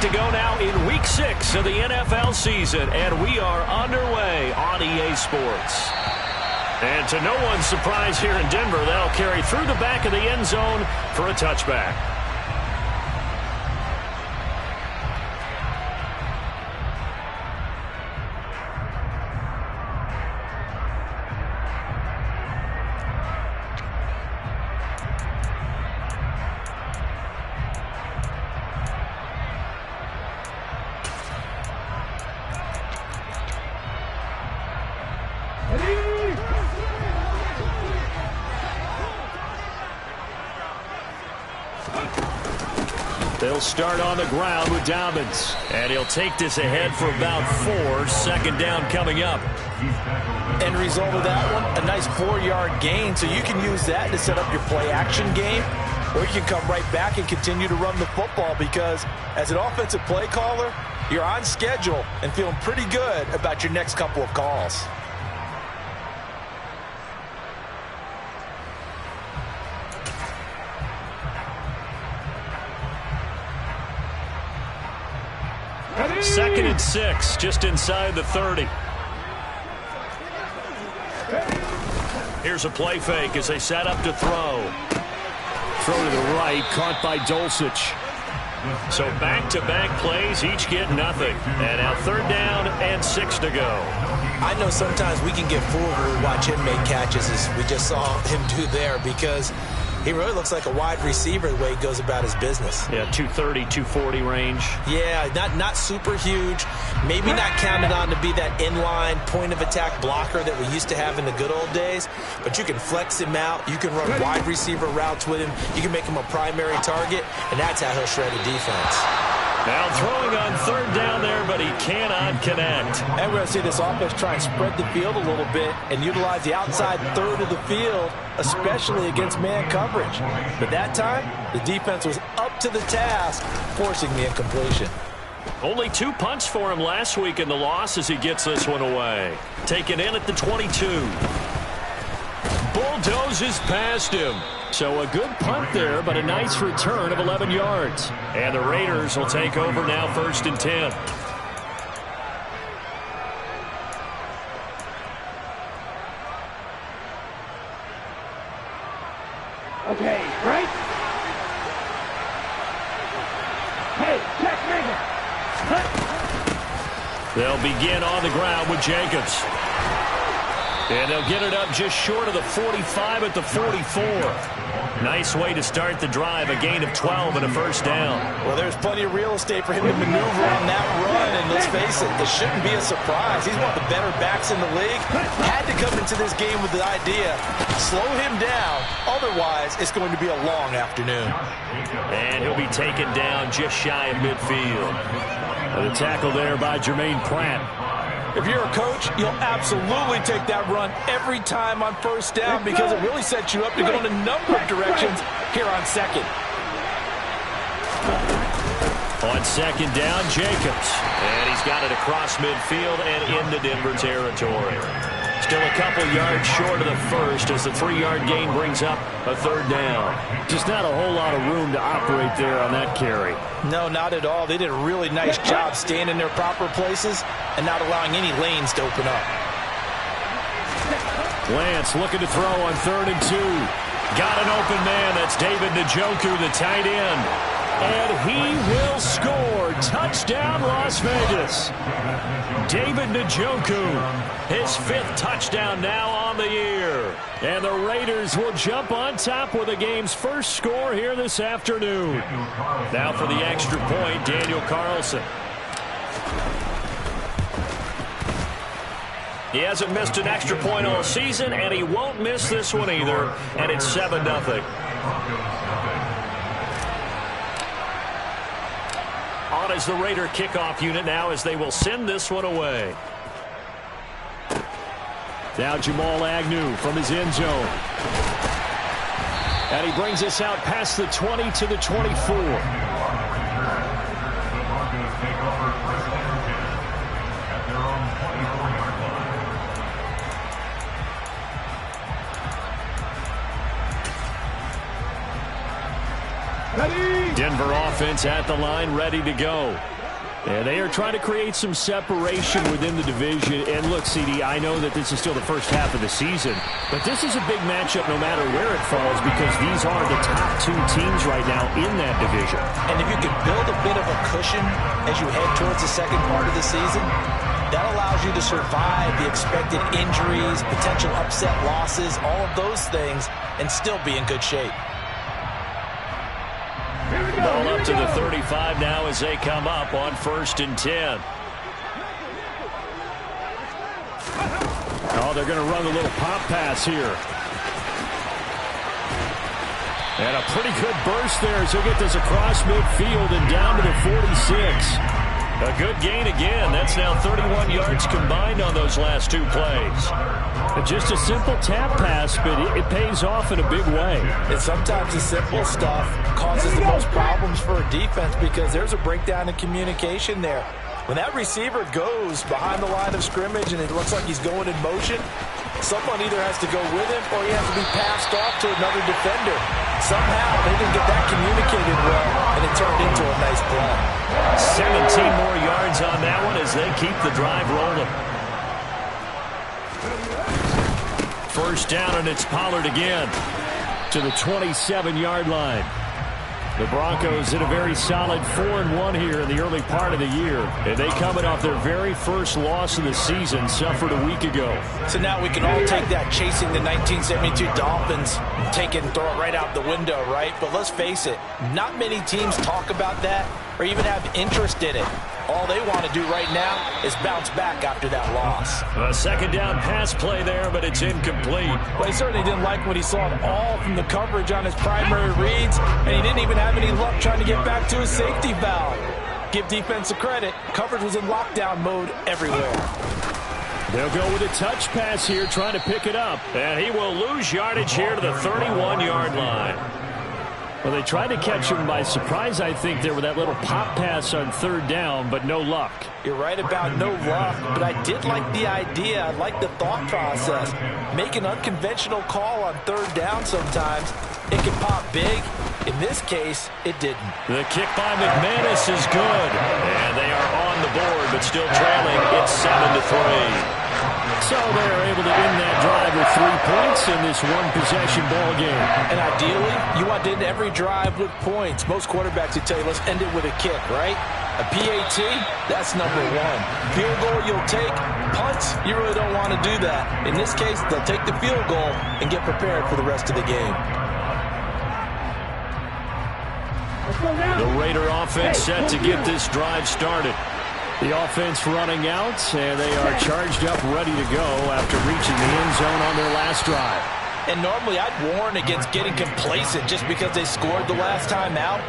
to go now in Week 6 of the NFL season, and we are underway on EA Sports. And to no one's surprise here in Denver, they'll carry through the back of the end zone for a touchback. They'll start on the ground with Dobbins. And he'll take this ahead for about 4. Second down coming up. End result of that one, a nice 4-yard gain. So you can use that to set up your play-action game. Or you can come right back and continue to run the football because as an offensive play caller, you're on schedule and feeling pretty good about your next couple of calls. Second and 6, just inside the 30. Here's a play fake as they set up to throw. Throw to the right, caught by Dulcich. So back-to-back plays, each get nothing. And now 3rd down and 6 to go. I know sometimes we can get fooled when we watch him make catches as we just saw him do there because he really looks like a wide receiver the way he goes about his business. Yeah, 230, 240 range. Yeah, not super huge. Maybe not counted on to be that inline point-of-attack blocker that we used to have in the good old days. But you can flex him out. You can run wide receiver routes with him. You can make him a primary target, and that's how he'll shred a defense. Now throwing on 3rd down there, but he cannot connect. And we're going to see this offense try and spread the field a little bit and utilize the outside third of the field, especially against man coverage. But that time, the defense was up to the task, forcing the incompletion. Only 2 punts for him last week in the loss as he gets this one away. Taken in at the 22. Bulldozes past him. So a good punt there, but a nice return of 11 yards. And the Raiders will take over now 1st and 10. Okay, right? Hey, check Megan. They'll begin on the ground with Jacobs. And they'll get it up just short of the 45 at the 44. Nice way to start the drive, a gain of 12 and a 1st down. Well, there's plenty of real estate for him to maneuver on that run, and let's face it, it shouldn't be a surprise. He's one of the better backs in the league. Had to come into this game with the idea, slow him down, otherwise it's going to be a long afternoon. And he'll be taken down just shy of midfield. The tackle there by Jermaine Pratt. If you're a coach, you'll absolutely take that run every time on 1st down because it really sets you up to go in a number of directions here on 2nd. On 2nd down, Jacobs. And he's got it across midfield and into Denver territory. Still a couple yards short of the 1st as the 3-yard gain brings up a 3rd down. Just not a whole lot of room to operate there on that carry. No, not at all. They did a really nice job staying in their proper places and not allowing any lanes to open up. Lance looking to throw on 3rd and 2. Got an open man. That's David Njoku, the tight end. And he will score. Touchdown, Las Vegas. David Njoku, his 5th touchdown now on the year. And the Raiders will jump on top with the game's first score here this afternoon. Now for the extra point, Daniel Carlson. He hasn't missed an extra point all season, and he won't miss this one either. And it's 7-0. On as the Raider kickoff unit now as they will send this one away. Now Jamal Agnew from his end zone. And he brings us out past the 20 to the 24. Denver offense at the line, ready to go. And they are trying to create some separation within the division. And look, CD, I know that this is still the first half of the season, but this is a big matchup no matter where it falls because these are the top two teams right now in that division. And if you can build a bit of a cushion as you head towards the second part of the season, that allows you to survive the expected injuries, potential upset losses, all of those things, and still be in good shape. Ball up to the 35 now as they come up on 1st and 10. Oh, they're going to run a little pop pass here. And a pretty good burst there as he'll get this across midfield and down to the 46. A good gain again. That's now 31 yards combined on those last two plays. Just a simple tap pass, but it pays off in a big way. And sometimes the simple stuff causes the most problems for a defense because there's a breakdown in communication there. When that receiver goes behind the line of scrimmage and it looks like he's going in motion, someone either has to go with him or he has to be passed off to another defender. Somehow they didn't get that communicated well, and it turned into a nice play. 17 more yards on that one as they keep the drive rolling. 1st down, and it's Pollard again to the 27-yard line. The Broncos hit a very solid 4-1 here in the early part of the year. And they coming off their very first loss of the season, suffered a week ago. So now we can all take that chasing the 1972 Dolphins, take it and throw it right out the window, right? But let's face it, not many teams talk about that or even have interest in it. All they want to do right now is bounce back after that loss. A 2nd down pass play there, but it's incomplete. Well, he certainly didn't like what he saw at all from the coverage on his primary reads, and he didn't even have any luck trying to get back to his safety valve. Give defense a credit. Coverage was in lockdown mode everywhere. They'll go with a touch pass here, trying to pick it up. And he will lose yardage here to the 31-yard line. Well, they tried to catch him by surprise, I think, there with that little pop pass on 3rd down, but no luck. You're right about no luck, but I did like the idea. I like the thought process. Make an unconventional call on 3rd down sometimes. It can pop big. In this case, it didn't. The kick by McManus is good. And they are on the board, but still trailing. It's 7-3. So they're able to end that drive with 3 points in this one-possession ball game. And ideally, you want to end every drive with points. Most quarterbacks would tell you, let's end it with a kick, right? A PAT, that's number 1. Field goal you'll take. Punts, you really don't want to do that. In this case, they'll take the field goal and get prepared for the rest of the game. The Raider offense set to get this drive started. The offense running out, and they are charged up, ready to go after reaching the end zone on their last drive. And normally I'd warn against getting complacent just because they scored the last time out.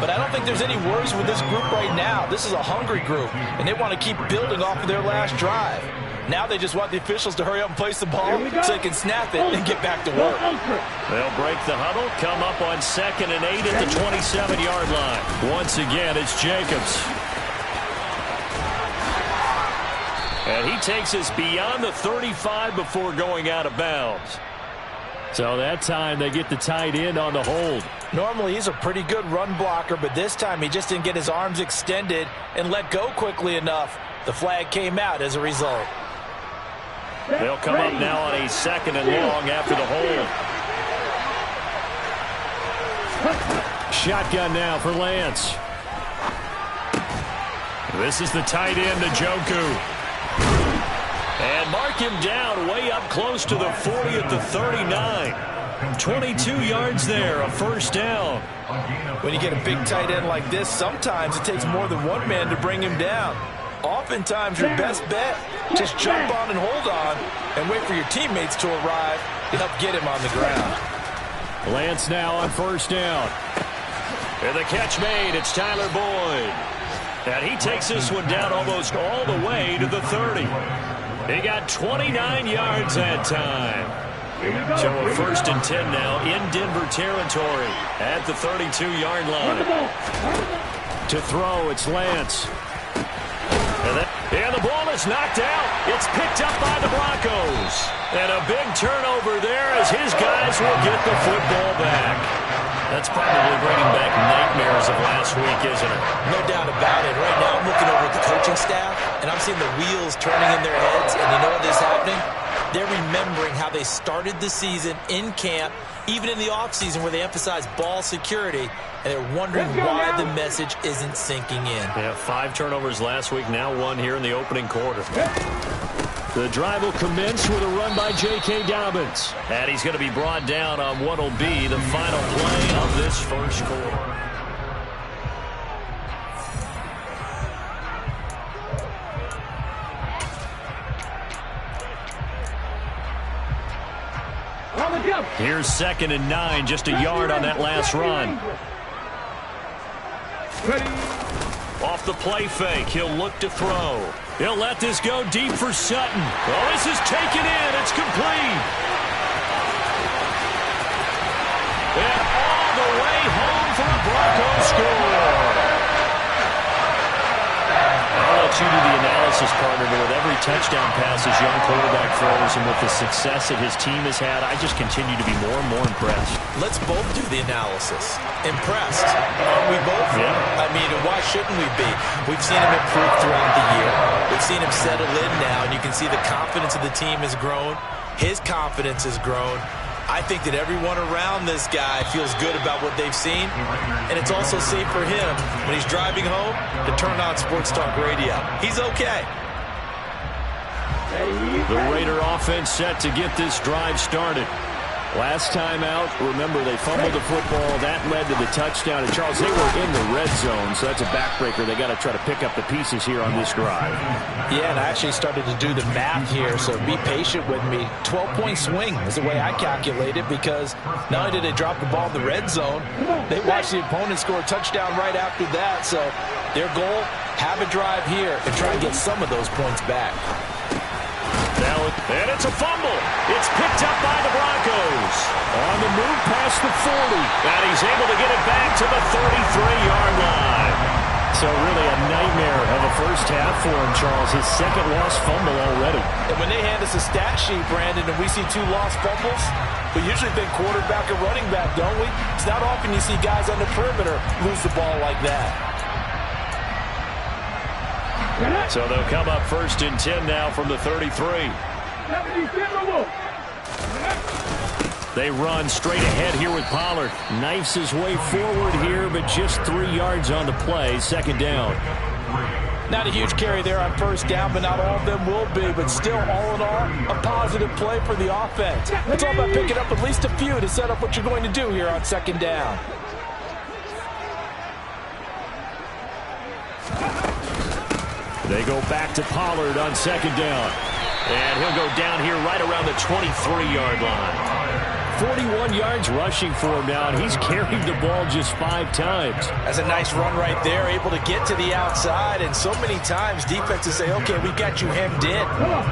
But I don't think there's any worries with this group right now. This is a hungry group, and they want to keep building off of their last drive. Now they just want the officials to hurry up and place the ball so they can snap it and get back to work. They'll break the huddle, come up on 2nd and 8 at the 27-yard line. Once again, it's Jacobs. And he takes us beyond the 35 before going out of bounds. So that time they get the tight end on the hold. Normally he's a pretty good run blocker, but this time he just didn't get his arms extended and let go quickly enough. The flag came out as a result. They'll come up now on a 2nd and long after the hold. Shotgun now for Lance. This is the tight end, Njoku. And mark him down way up close to the 40 at the 39. 22 yards there, a 1st down. When you get a big tight end like this, sometimes it takes more than one man to bring him down. Oftentimes your best bet, just jump on and hold on and wait for your teammates to arrive to help get him on the ground. Lance now on 1st down. And the catch made, it's Tyler Boyd. And he takes this one down almost all the way to the 30. He got 29 yards that time. So a 1st and 10 now in Denver territory at the 32-yard line. To throw, it's Lance. And the ball is knocked out. It's picked up by the Broncos. And a big turnover there as his guys will get the football back. That's probably bringing back nightmares of last week, isn't it? No doubt about it. Right now I'm looking over at the coaching staff, and I'm seeing the wheels turning in their heads, and you know what is happening? They're remembering how they started the season in camp, even in the offseason where they emphasized ball security, and they're wondering why the message isn't sinking in. Yeah, 5 turnovers last week, now 1 here in the opening quarter. The drive will commence with a run by J.K. Dobbins. And he's going to be brought down on what will be the final play of this first quarter. Here's 2nd and 9, just a yard on that last run. Off the play fake, he'll look to throw. He'll let this go deep for Sutton. Oh, this is taken in. It's complete. And all the way home for a Broncos score. I'll let you do the analysis, partner, but with every touchdown pass his young quarterback throws and with the success that his team has had, I just continue to be more and more impressed. Let's both do the analysis. Impressed. Aren't we both? Yeah. I mean, why shouldn't we be? We've seen him improve throughout the year. We've seen him settle in now, and you can see the confidence of the team has grown. His confidence has grown. I think that everyone around this guy feels good about what they've seen, and it's also safe for him when he's driving home to turn on Sports Talk Radio. He's okay. The Raider offense set to get this drive started. Last time out, remember, they fumbled the football. That led to the touchdown. And, Charles, they were in the red zone, so that's a backbreaker. They got to try to pick up the pieces here on this drive. Yeah, and I actually started to do the math here, so be patient with me. 12-point swing is the way I calculate it, because not only did they drop the ball in the red zone, they watched the opponent score a touchdown right after that. So their goal, have a drive here and try and get some of those points back. And it's a fumble. It's picked up by the Broncos. On the move past the 40. And he's able to get it back to the 33-yard line. So really a nightmare of a first half for him, Charles. His 2nd lost fumble already. And when they hand us a stat sheet, Brandon, and we see 2 lost fumbles, we usually think quarterback and running back, don't we? It's not often you see guys on the perimeter lose the ball like that. So they'll come up 1st and 10 now from the 33. They run straight ahead here with Pollard. Knifes his way forward here, but just 3 yards on the play. 2nd down. Not a huge carry there on 1st down, but not all of them will be. But still, all in all, a positive play for the offense. It's all about picking up at least a few to set up what you're going to do here on 2nd down. They go back to Pollard on 2nd down. And he'll go down here right around the 23-yard line. 41 yards rushing for him now, and he's carried the ball just 5 times. That's a nice run right there, able to get to the outside. And so many times defenses say, okay, we got you hemmed in.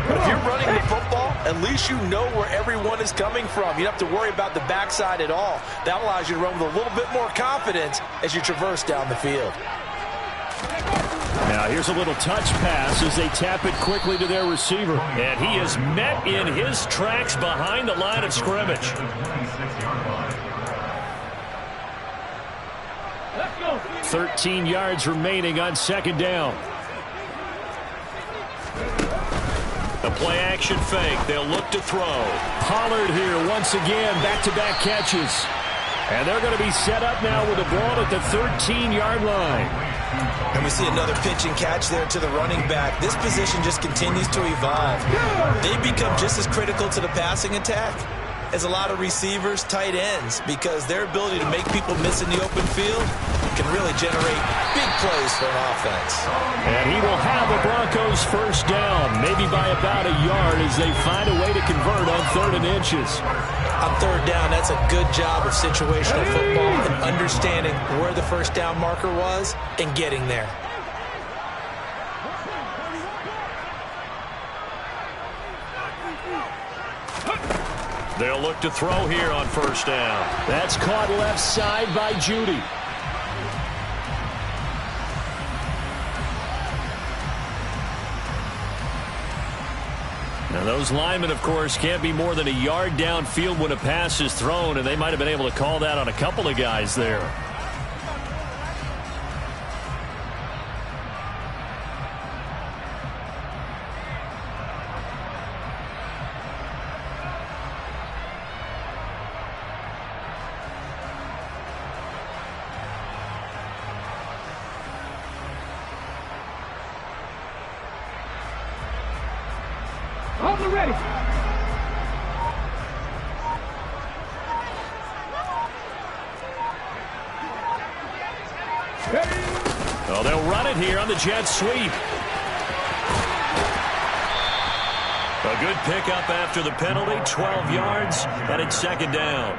But if you're running the football, at least you know where everyone is coming from. You don't have to worry about the backside at all. That allows you to run with a little bit more confidence as you traverse down the field. Now here's a little touch pass as they tap it quickly to their receiver. And he is met in his tracks behind the line of scrimmage. 13 yards remaining on 2nd down. The play action fake. They'll look to throw. Pollard here once again, back-to-back catches. And they're going to be set up now with the ball at the 13-yard line. And we see another pitch and catch there to the running back. This position just continues to evolve. They become just as critical to the passing attack as a lot of receivers, tight ends, because their ability to make people miss in the open field can really generate big plays for an offense. And he will have the Broncos 1st down, maybe by about a yard as they find a way to convert on 3rd and inches. On 3rd down, that's a good job of situational football and understanding where the 1st down marker was and getting there. They'll look to throw here on 1st down. That's caught left side by Judy. Now Those linemen, of course, can't be more than a yard downfield when a pass is thrown, and they might have been able to call that on a couple of guys there. On the ready. Oh, they'll run it here on the jet sweep. A good pickup after the penalty, 12 yards, and it's second down. A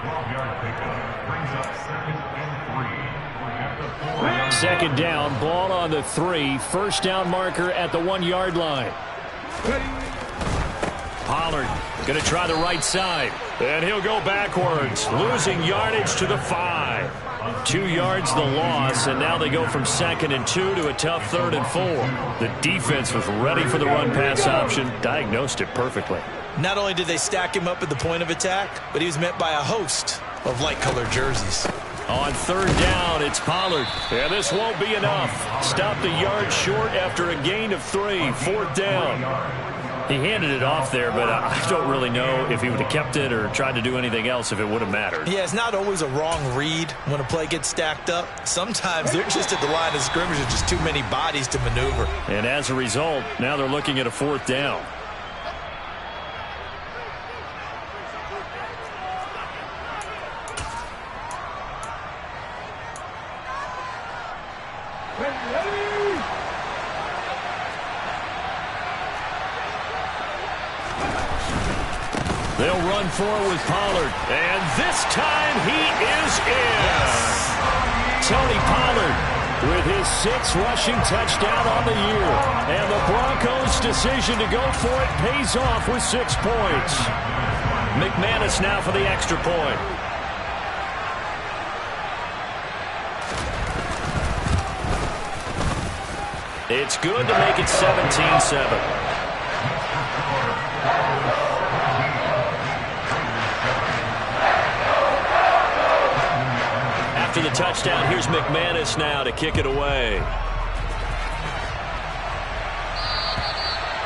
12-yard pickup brings up 2nd and 3. Second down, ball on the 3. First down marker at the 1-yard line. Pollard going to try the right side. And he'll go backwards, losing yardage to the 5. 2 yards the loss, and now they go from 2nd and 2 to a tough 3rd and 4. The defense was ready for the run-pass option, diagnosed it perfectly. Not only did they stack him up at the point of attack, but he was met by a host of light-colored jerseys. On 3rd down, it's Pollard. And this won't be enough. Stopped a yard short after a gain of 3. 4th down. He handed it off there, but I don't really know if he would have kept it or tried to do anything else if it would have mattered. Yeah, it's not always a wrong read when a play gets stacked up. Sometimes they're just at the line of scrimmage with just too many bodies to maneuver. And as a result, now they're looking at a 4th down. They'll run forward with Pollard. And this time he is in. Yes. Tony Pollard with his 6th rushing touchdown on the year. And the Broncos' decision to go for it pays off with 6 points. McManus now for the extra point. It's good to make it 17-7. After the touchdown, here's McManus now to kick it away.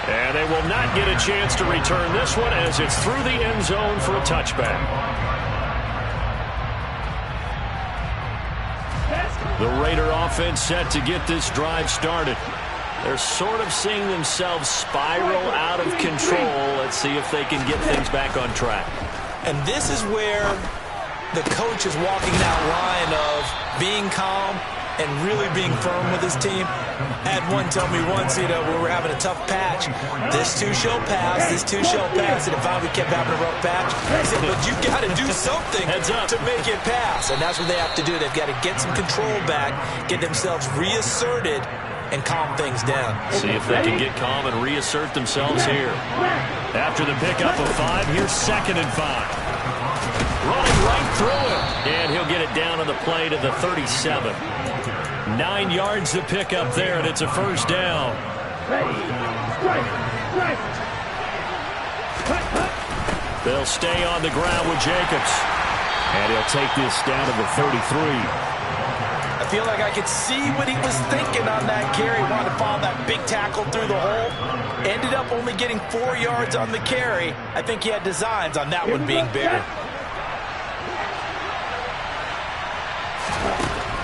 And they will not get a chance to return this one as it's through the end zone for a touchback. The Raider offense set to get this drive started. They're sort of seeing themselves spiral out of control. Let's see if they can get things back on track. And this is where the coach is walking that line of being calm and really being firm with his team. I had one tell me once, when we were having a tough patch, this too shall pass, this too shall pass, and if we kept having a rough patch, I said, but you've got to do something to make it pass, and that's what they have to do. They've got to get some control back, get themselves reasserted, and calm things down. See if they can get calm and reassert themselves here. After the pickup of 5, here's 2nd and 5. Running right through it. And he'll get it down on the play to the 37. 9 yards to pick up there, and it's a 1st down. They'll stay on the ground with Jacobs. And he'll take this down to the 33. I feel like I could see what he was thinking on that carry. Wanted to follow that big tackle through the hole. Ended up only getting 4 yards on the carry. I think he had designs on that one being bigger.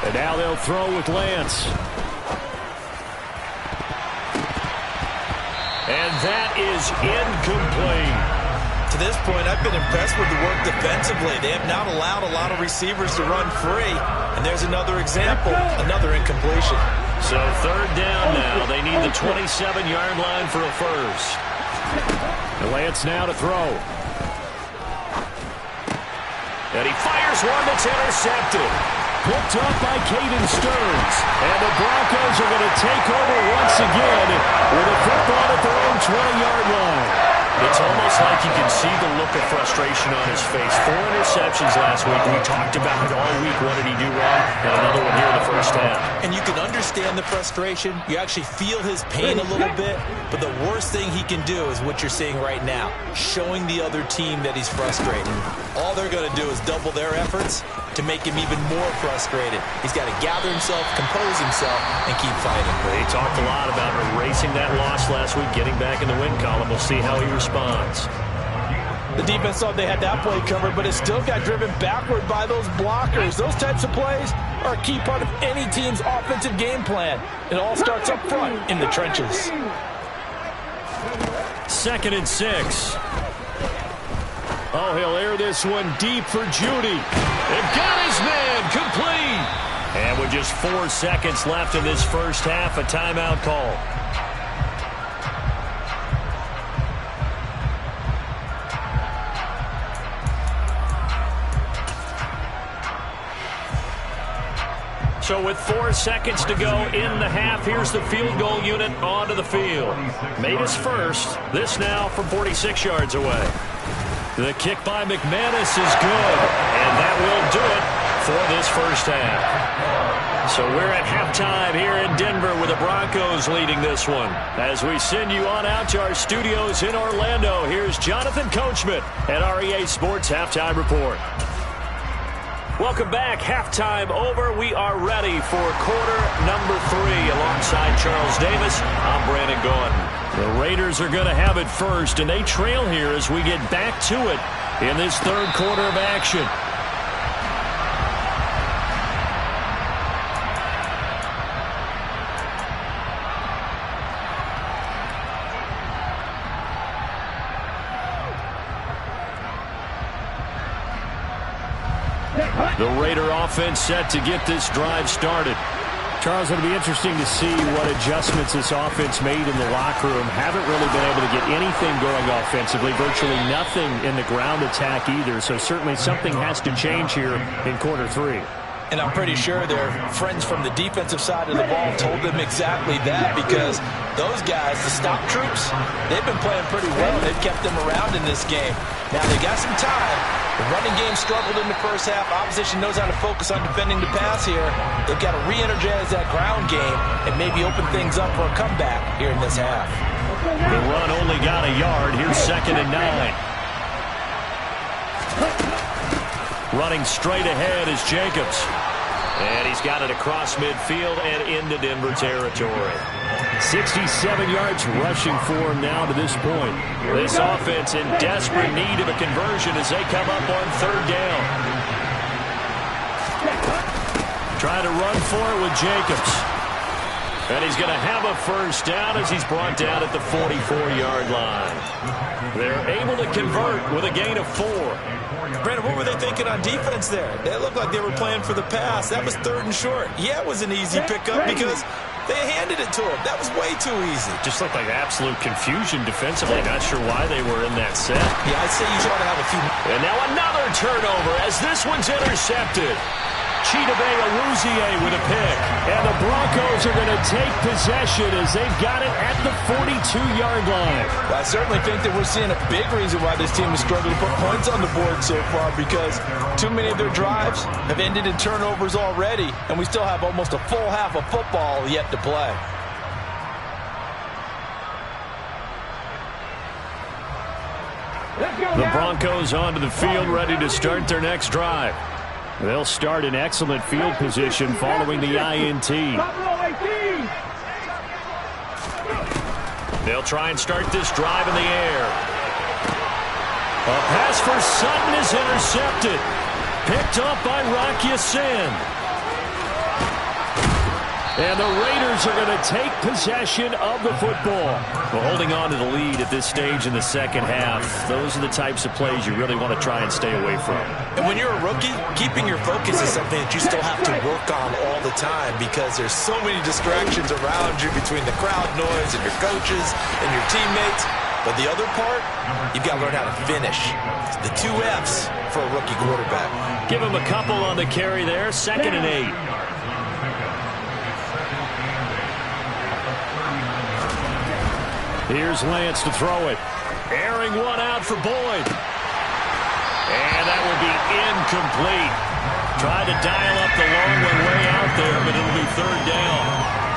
And now they'll throw with Lance. And that is incomplete. To this point, I've been impressed with the work defensively. They have not allowed a lot of receivers to run free. And there's another example, another incompletion. So 3rd down now. They need the 27-yard line for a first. And Lance now to throw. And he fires one that's intercepted. Picked up by Caden Stearns. And the Broncos are going to take over once again with a football at their own 20-yard line. It's almost like you can see the look of frustration on his face. 4 interceptions last week. We talked about it all week. What did he do wrong? And another one here in the first half. And you can understand the frustration. You actually feel his pain a little bit. But the worst thing he can do is what you're seeing right now, showing the other team that he's frustrated. All they're going to do is double their efforts to make him even more frustrated. He's got to gather himself, compose himself, and keep fighting. He talked a lot about erasing that loss last week, getting back in the win column. We'll see how he responds. The defense thought they had that play covered, but it still got driven backward by those blockers. Those types of plays are a key part of any team's offensive game plan. It all starts up front in the trenches. 2nd and 6. Oh, he'll air this one deep for Judy. They've got his man complete. And with just 4 seconds left in this first half, a timeout call. So with 4 seconds to go in the half, here's the field goal unit onto the field. Made his first. This now from 46 yards away. The kick by McManus is good, and that will do it for this first half. So we're at halftime here in Denver with the Broncos leading this one. As we send you on out to our studios in Orlando, here's Jonathan Coachman at REA Sports Halftime Report. Welcome back. Halftime over. We are ready for quarter number 3 alongside Charles Davis. I'm Brandon Gordon. The Raiders are going to have it first, and they trail here as we get back to it in this third quarter of action. The Raider offense set to get this drive started. Charles, it'll be interesting to see what adjustments this offense made in the locker room. Haven't really been able to get anything going offensively, virtually nothing in the ground attack either. So certainly something has to change here in quarter 3. And I'm pretty sure their friends from the defensive side of the ball told them exactly that, because those guys, the stop troops, they've been playing pretty well. They've kept them around in this game. Now they got some time. The running game struggled in the first half. Opposition knows how to focus on defending the pass here. They've got to re-energize that ground game and maybe open things up for a comeback here in this half. The run only got a yard. Here's 2nd and 9. Running straight ahead is Jacobs. And he's got it across midfield and into Denver territory. 67 yards rushing for him now to this point. This offense in desperate need of a conversion as they come up on 3rd down. Trying to run for it with Jacobs. And he's going to have a first down as he's brought down at the 44-yard line. They're able to convert with a gain of 4. Brandon, what were they thinking on defense there? They looked like they were playing for the pass. That was 3rd and short. Yeah, it was an easy pickup because they handed it to him. That was way too easy. Just looked like absolute confusion defensively. Not sure why they were in that set. Yeah, I'd say you ought to have a few. And now another turnover as this one's intercepted. Chidobe Awuzie with a pick. And the Broncos are going to take possession as they've got it at the 42-yard line. Well, I certainly think that we're seeing a big reason why this team has struggled to put points on the board so far, because too many of their drives have ended in turnovers already, and we still have almost a full half of football yet to play. The Broncos onto the field, ready to start their next drive. They'll start in excellent field position following the INT. They'll try and start this drive in the air. A pass for Sutton is intercepted. Picked up by Rock Ya-Sin. And the Raiders are going to take possession of the football. Well, holding on to the lead at this stage in the second half, those are the types of plays you really want to try and stay away from. And when you're a rookie, keeping your focus is something that you still have to work on all the time, because there's so many distractions around you between the crowd noise and your coaches and your teammates. But the other part, you've got to learn how to finish. It's the 2 F's for a rookie quarterback. Give him a couple on the carry there. 2nd and 8. Here's Lance to throw it. Airing one out for Boyd. And that will be incomplete. Tried to dial up the long one way out there, but it'll be third down.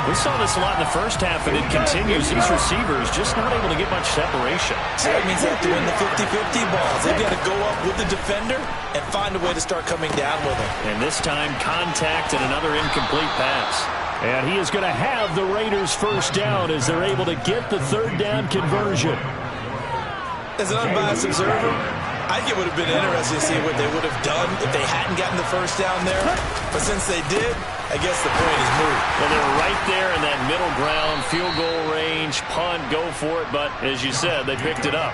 We saw this a lot in the first half, and it continues. These receivers just not able to get much separation. So that means they have to win the 50-50 balls. They've got to go up with the defender and find a way to start coming down with him. And this time, contact and another incomplete pass. And he is going to have the Raiders first down as they're able to get the third down conversion. As an unbiased observer, I think it would have been interesting to see what they would have done if they hadn't gotten the first down there. But since they did, I guess the point is moot. Well, they're right there in that middle ground, field goal range, punt, go for it. But as you said, they picked it up.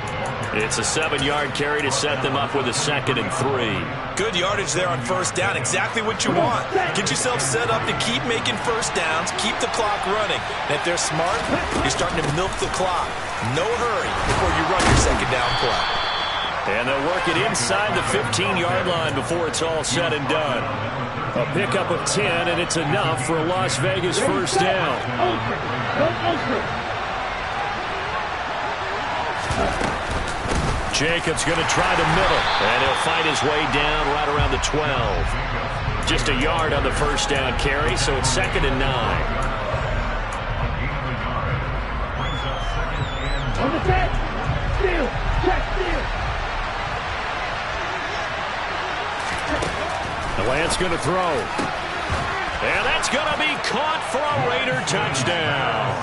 It's a 7-yard carry to set them up with a 2nd and 3. Good yardage there on first down. Exactly what you want. Get yourself set up to keep making first downs, keep the clock running. And if they're smart, you're starting to milk the clock. No hurry before you run your second down play. And they'll work it inside the 15-yard line before it's all said and done. A pickup of 10, and it's enough for a Las Vegas first down. Jacobs going to try the middle, and he'll fight his way down right around the 12. Just a yard on the first down carry, so it's 2nd and 9. On the set. Steal. Check. Steal. Lance going to throw. And that's going to be caught for a Raider touchdown.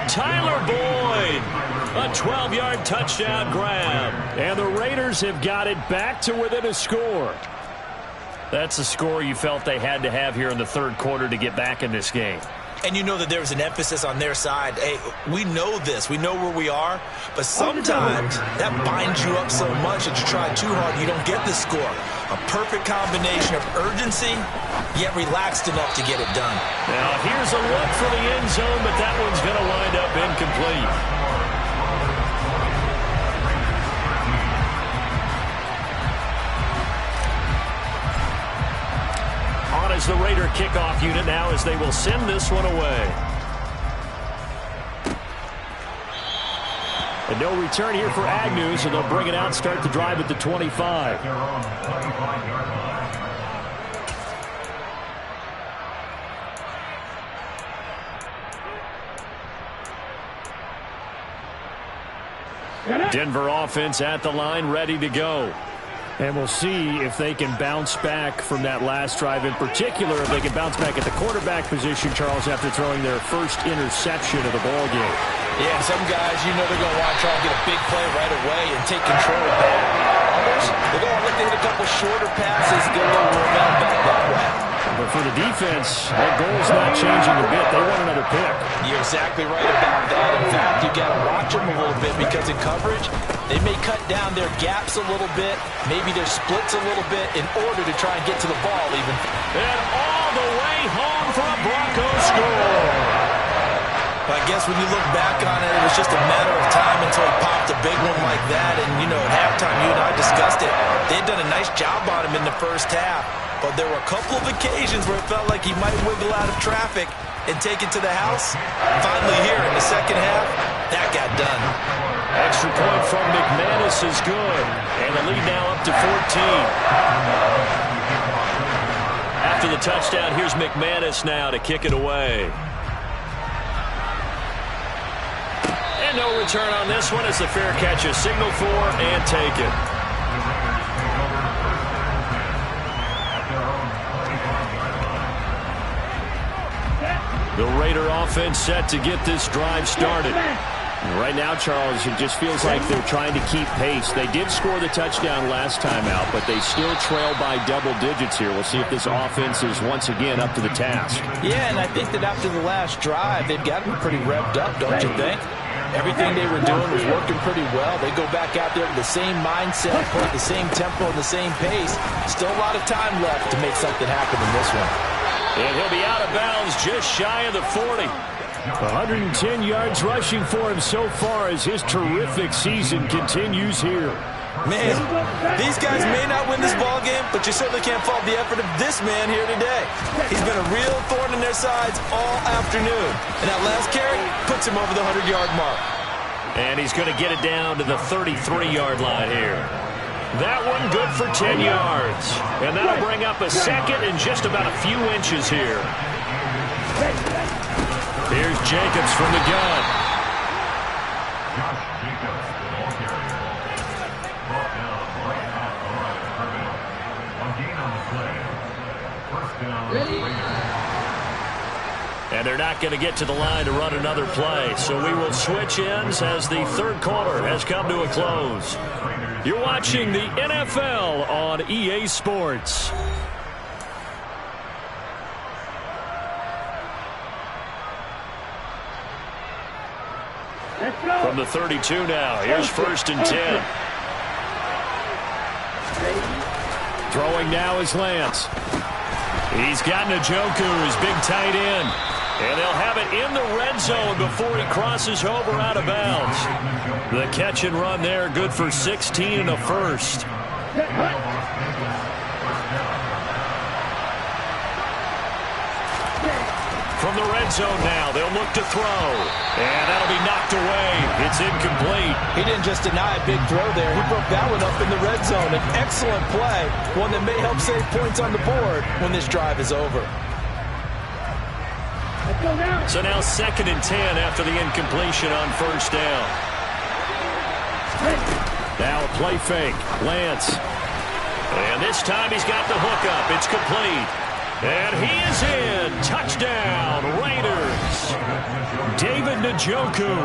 Tyler Boyd, a 12-yard touchdown grab. And the Raiders have got it back to within a score. That's the score you felt they had to have here in the third quarter to get back in this game. And you know that there's an emphasis on their side. Hey, we know this. We know where we are. But sometimes that binds you up so much that you try too hard, you don't get the score. A perfect combination of urgency, yet relaxed enough to get it done. Now, here's a look for the end zone, but that one's going to wind up incomplete. As the Raider kickoff unit now as they will send this one away. And no return here for Agnew, so they'll bring it out, start the drive at the 25. Denver offense at the line, ready to go. And we'll see if they can bounce back from that last drive. In particular, if they can bounce back at the quarterback position, Charles, after throwing their first interception of the ball game. Yeah, some guys, you know they're going to want to try and get a big play right away and take control of that. Others, they're going to look to hit a couple shorter passes, get a little momentum back that way. But for the defense, their goal's not changing a bit. They want another pick. You're exactly right about that. In fact, you got to watch them a little bit because in coverage, they may cut down their gaps a little bit, maybe their splits a little bit in order to try and get to the ball even. And all the way home for a Broncos score. I guess when you look back on it, it was just a matter of time until he popped a big one like that. And, you know, at halftime, you and I discussed it. They had done a nice job on him in the first half. But there were a couple of occasions where it felt like he might wiggle out of traffic and take it to the house. Finally here in the second half, that got done. Extra point from McManus is good. And the lead now up to 14. After the touchdown, here's McManus now to kick it away. And no return on this one as the fair catch is signaled for and taken. The Raider offense set to get this drive started. Right now, Charles, it just feels like they're trying to keep pace. They did score the touchdown last time out, but they still trail by double digits here. We'll see if this offense is once again up to the task. Yeah, and I think that after the last drive, they've gotten pretty revved up, don't you think? Everything they were doing was working pretty well. They go back out there with the same mindset, play at the same tempo and the same pace. Still a lot of time left to make something happen in this one. And he'll be out of bounds just shy of the 40. 110 yards rushing for him so far as his terrific season continues here. Man, these guys may not win this ball game, but you certainly can't fault the effort of this man here today. He's been a real thorn in their sides all afternoon. And that last carry puts him over the 100-yard mark. And he's going to get it down to the 33-yard line here. That one good for 10 yards. And that'll bring up a second and just about a few inches here. Here's Jacobs from the gun. Josh Jacobs, the ball carrier. Brought down right at the line of scrimmage. A gain on the play. First down, Raiders. And they're not going to get to the line to run another play. So we will switch ends as the third quarter has come to a close. You're watching the NFL on EA Sports. From the 32 now, here's 1st and 10. Throwing now is Lance. He's got Njoku, his big tight end. And they'll have it in the red zone before he crosses over out of bounds. The catch and run there, good for 16 and a first. From the red zone now, they'll look to throw. And that'll be knocked away. It's incomplete. He didn't just deny a big throw there. He broke that one up in the red zone. An excellent play, one that may help save points on the board when this drive is over. So now 2nd and 10 after the incompletion on 1st down. Now a play fake. Lance. And this time he's got the hook up. It's complete. And he is in. Touchdown, Raiders. David Njoku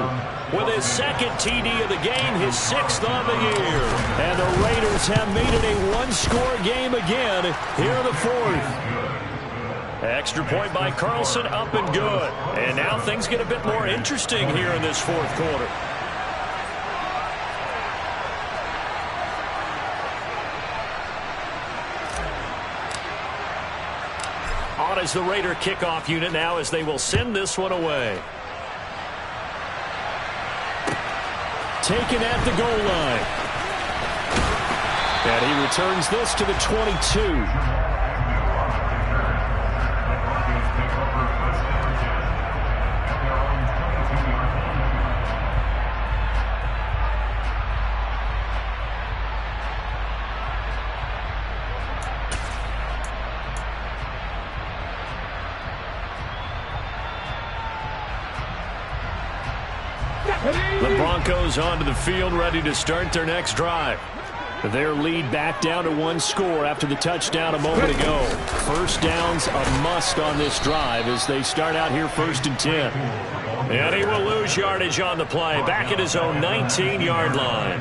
with his 2nd TD of the game, his 6th on the year. And the Raiders have made it a one-score game again here in the 4th. Extra point by Carlson, up and good. And now things get a bit more interesting here in this 4th quarter. On is the Raider kickoff unit now as they will send this one away. Taken at the goal line. And he returns this to the 22. The Broncos onto the field, ready to start their next drive. Their lead back down to 1 score after the touchdown a moment ago. 1st down's a must on this drive as they start out here 1st and 10. And he will lose yardage on the play, back at his own 19-yard line.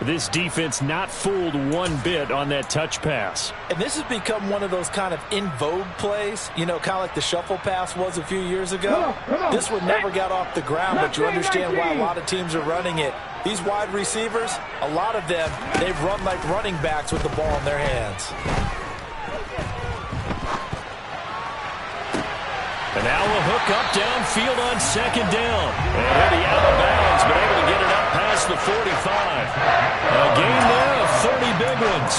This defense not fooled one bit on that touch pass. And this has become one of those kind of in vogue plays, you know, kind of like the shuffle pass was a few years ago. This one never got off the ground, but you understand why a lot of teams are running it. These wide receivers, a lot of them, they've run like running backs with the ball in their hands. And now a hook up downfield on 2nd down. And he'll be out of bounds, but able to get it up past the 45. A gain there of 30 big ones.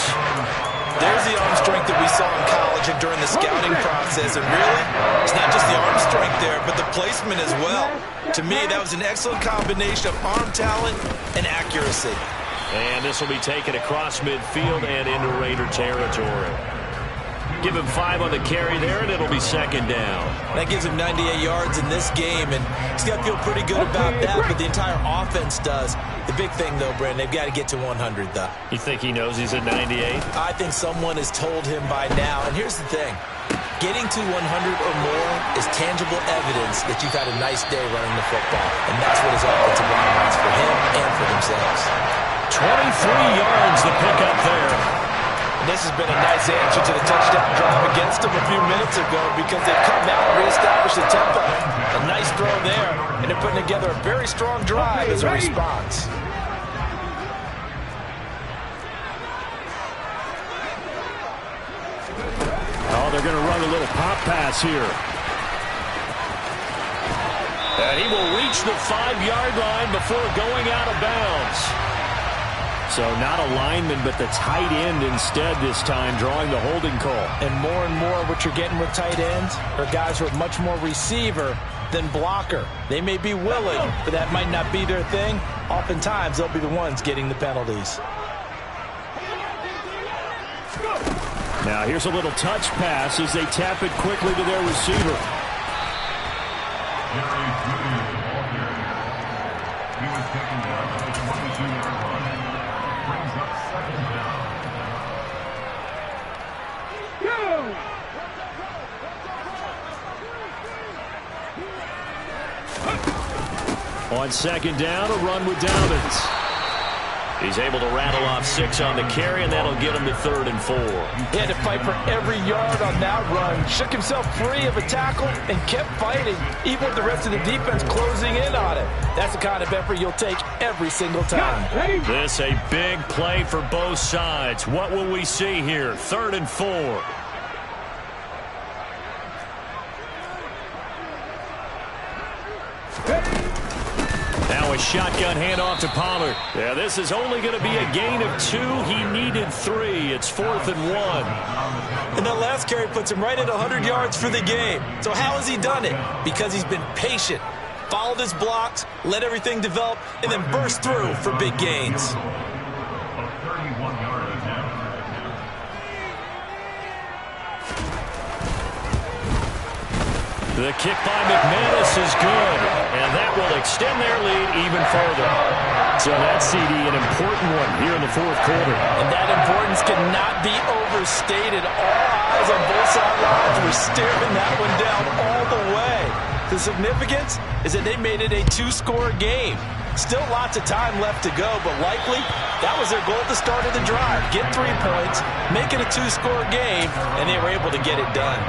There's the arm strength that we saw in college and during the scouting process. And really, it's not just the arm strength there, but the placement as well. To me, that was an excellent combination of arm talent and accuracy. And this will be taken across midfield and into Raider territory. Give him 5 on the carry there, and it'll be 2nd down. That gives him 98 yards in this game, and he's got to feel pretty good about that, but the entire offense does. The big thing, though, Brandon, they've got to get to 100, though. You think he knows he's at 98? I think someone has told him by now, and here's the thing. Getting to 100 or more is tangible evidence that you've had a nice day running the football, and that's what his offensive line wants for him and for themselves. 23 yards to pick up there. This has been a nice answer to the touchdown drive against them a few minutes ago because they've come out and reestablished the tempo. A nice throw there, and they're putting together a very strong drive as a response. Oh, they're going to run a little pop pass here. And he will reach the 5-yard line before going out of bounds. So not a lineman, but the tight end instead this time, drawing the holding call. And more what you're getting with tight ends are guys who are much more receiver than blocker. They may be willing, but that might not be their thing. Oftentimes, they'll be the ones getting the penalties. Now here's a little touch pass as they tap it quickly to their receiver. He was taken down at the 22-yard line. Brings up second down. On second down, a run with Dowdens. He's able to rattle off 6 on the carry, and that'll get him to 3rd and 4. He had to fight for every yard on that run. Shook himself free of a tackle and kept fighting, even with the rest of the defense closing in on it. That's the kind of effort you'll take every single time. This a big play for both sides. What will we see here? 3rd and 4. Now a shotgun handoff to Pollard. Yeah, this is only going to be a gain of 2. He needed 3. It's 4th and 1. And that last carry puts him right at 100 yards for the game. So how has he done it? Because he's been patient, followed his blocks, let everything develop, and then burst through for big gains. A 31-yard attempt. The kick by McManus is good, and that will extend their lead even further. So that CD, an important one here in the 4th quarter. And that importance cannot be overstated. All eyes on both sidelines were staring that one down all the way. The significance is that they made it a 2-score game. Still lots of time left to go, but likely that was their goal at the start of the drive. Get 3 points, make it a 2-score game, and they were able to get it done.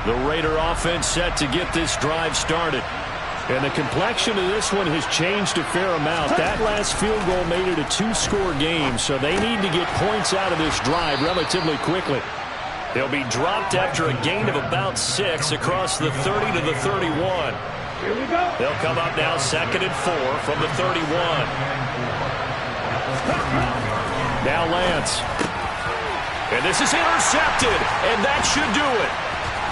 The Raider offense set to get this drive started. And the complexion of this one has changed a fair amount. That last field goal made it a 2-score game, so they need to get points out of this drive relatively quickly. They'll be dropped after a gain of about 6 across the 30 to the 31. Here we go. They'll come up now 2nd and 4 from the 31. Now Lance. And this is intercepted, and that should do it.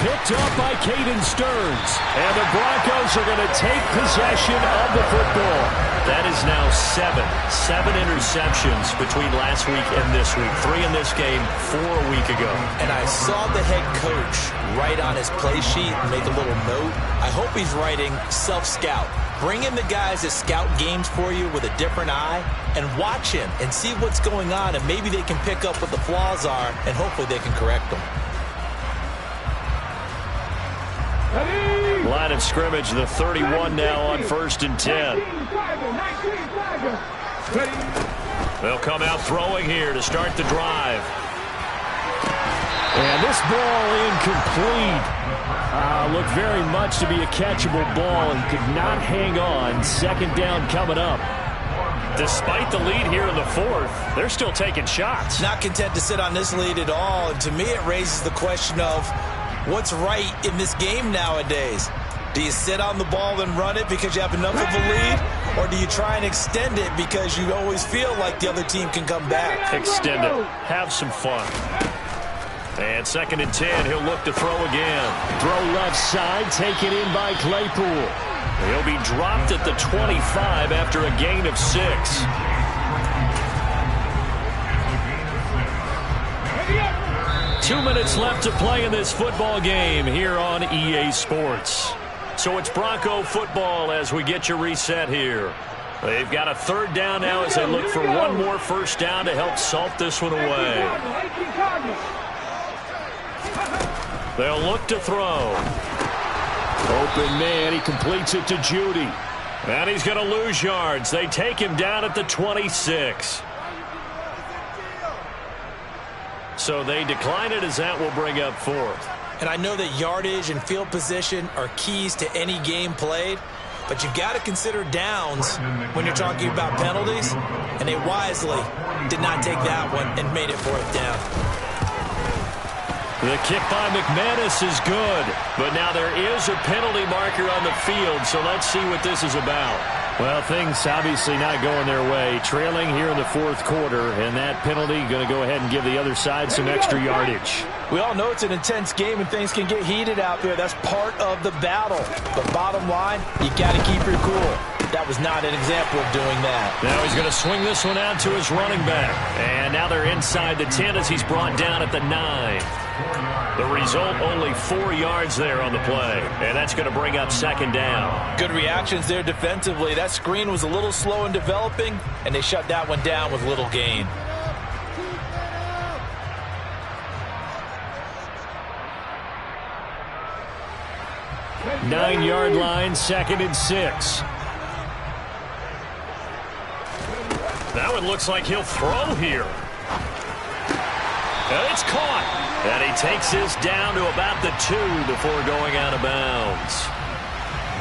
Picked up by Caden Stearns. And the Broncos are going to take possession of the football. That is now 7 interceptions between last week and this week. 3 in this game, 4 a week ago. And I saw the head coach write on his play sheet and make a little note. I hope he's writing self-scout. Bring in the guys that scout games for you with a different eye and watch him and see what's going on, and maybe they can pick up what the flaws are, and hopefully they can correct them. Line of scrimmage, the 31 now on 1st and 10. They'll come out throwing here to start the drive. And this ball incomplete. Looked very much to be a catchable ball and could not hang on. 2nd down coming up. Despite the lead here in the 4th, they're still taking shots. Not content to sit on this lead at all, and to me it raises the question of what's right in this game nowadays. Do you sit on the ball and run it because you have enough of a lead, or do you try and extend it because you always feel like the other team can come back? Extend it. Have some fun. And 2nd and 10, he'll look to throw again. Throw left side, taken in by Claypool. He'll be dropped at the 25 after a gain of 6. 2 minutes left to play in this football game here on EA Sports. So it's Bronco football as we get you reset here. They've got a 3rd down now as they look for one more 1st down to help salt this one away. They'll look to throw. Open man, he completes it to Judy. And he's going to lose yards. They take him down at the 26. So they decline it as that will bring up 4th. And I know that yardage and field position are keys to any game played, but you've got to consider downs when you're talking about penalties, and they wisely did not take that one and made it 4th down. The kick by McManus is good, but now there is a penalty marker on the field, so let's see what this is about. Well, things obviously not going their way. Trailing here in the fourth quarter, and that penalty going to go ahead and give the other side some extra yardage. We all know it's an intense game and things can get heated out there. That's part of the battle. But bottom line, you got to keep your cool. That was not an example of doing that. Now he's going to swing this one out to his running back. And now they're inside the 10 as he's brought down at the 9. The result, only 4 yards there on the play. And that's going to bring up second down. Good reactions there defensively. That screen was a little slow in developing, and they shut that one down with little gain. Nine-yard line, 2nd and 6. That one looks like he'll throw here. And it's caught. And he takes this down to about the 2 before going out of bounds.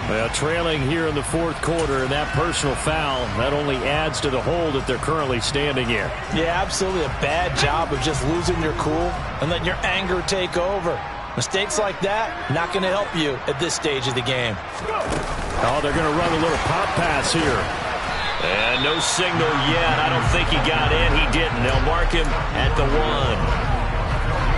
Well, trailing here in the fourth quarter, and that personal foul, that only adds to the hole that they're currently standing in. Yeah, absolutely a bad job of just losing your cool and letting your anger take over. Mistakes like that, not going to help you at this stage of the game. Oh, they're going to run a little pop pass here. And no signal yet. I don't think he got in. He didn't. They'll mark him at the 1.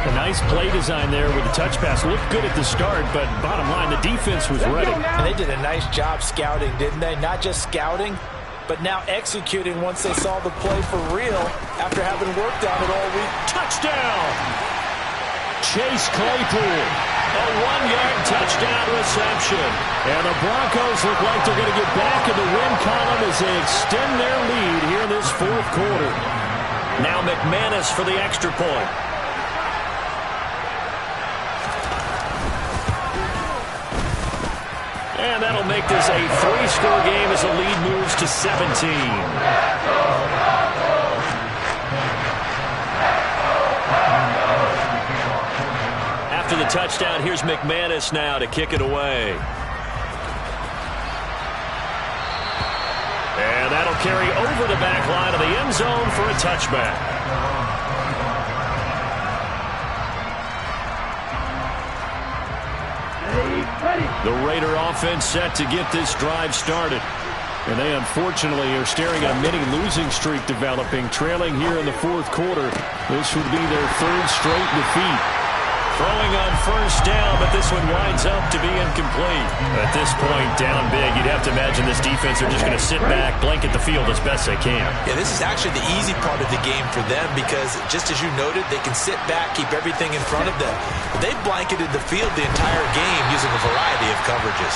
A nice play design there with the touch pass. Looked good at the start, but bottom line, the defense was ready. And they did a nice job scouting, didn't they? Not just scouting, but now executing once they saw the play for real after having worked on it all week. Touchdown! Chase Claypool. A 1-yard touchdown reception. And the Broncos look like they're going to get back in the win column as they extend their lead here in this fourth quarter. Now McManus for the extra point. And that'll make this a 3-score game as the lead moves to 17. After the touchdown, here's McManus now to kick it away. And that'll carry over the back line of the end zone for a touchback. The Raider offense set to get this drive started. And they unfortunately are staring at a mini losing streak developing, trailing here in the fourth quarter. This would be their 3rd straight defeat. Throwing on first down, but this one winds up to be incomplete. At this point, down big, you'd have to imagine this defense are just going to sit back, blanket the field as best they can. Yeah, this is actually the easy part of the game for them because, just as you noted, they can sit back, keep everything in front of them. But they've blanketed the field the entire game using a variety of coverages.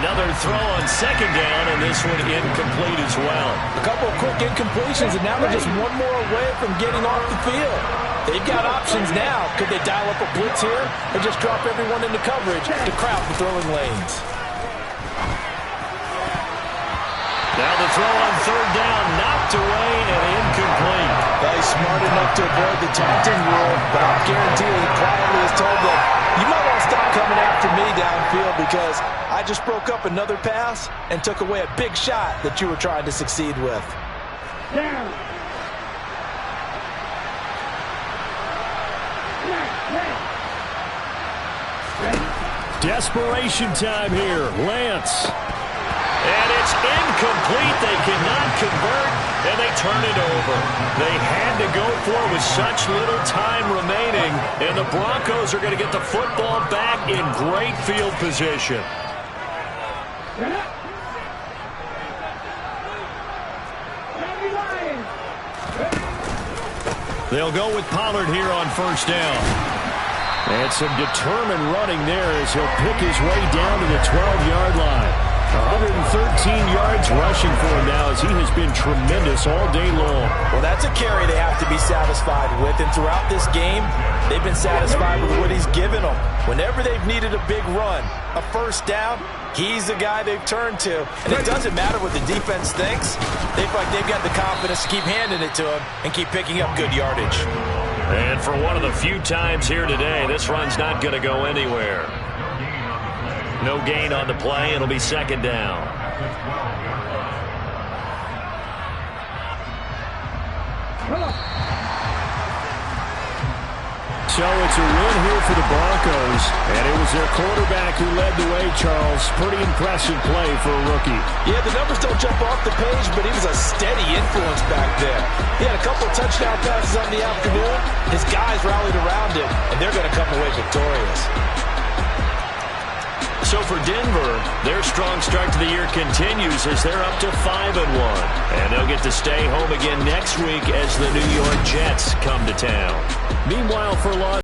Another throw on second down, and this one incomplete as well. A couple of quick incompletions, and now they're just one more away from getting off the field. They've got options now. Could they dial up a blitz here or just drop everyone into coverage to crowd the throwing lanes? Now the throw on third down, knocked away and incomplete. Well, he's smart enough to avoid the taunting rule, but I guarantee he quietly has told them, you might want to stop coming after me downfield because I just broke up another pass and took away a big shot that you were trying to succeed with. Down. Desperation time here. Lance. And it's incomplete. They cannot convert, and they turn it over. They had to go for it with such little time remaining, and the Broncos are going to get the football back in great field position. They'll go with Pollard here on first down. And some determined running there as he'll pick his way down to the 12-yard line. 113 yards rushing for him now as he has been tremendous all day long. Well, that's a carry they have to be satisfied with. And throughout this game, they've been satisfied with what he's given them. Whenever they've needed a big run, a first down, he's the guy they've turned to. And it doesn't matter what the defense thinks. They feel like they've got the confidence to keep handing it to him and keep picking up good yardage. And for one of the few times here today, this run's not going to go anywhere. No gain on the play. It'll be second down. So it's a win here for the Broncos, and it was their quarterback who led the way, Charles. Pretty impressive play for a rookie. Yeah, the numbers don't jump off the page, but he was a steady influence back there. He had a couple of touchdown passes on the afternoon. His guys rallied around him, and they're going to come away victorious. So for Denver, their strong start to the year continues as they're up to 5-1. And they'll get to stay home again next week as the New York Jets come to town. Meanwhile, for Los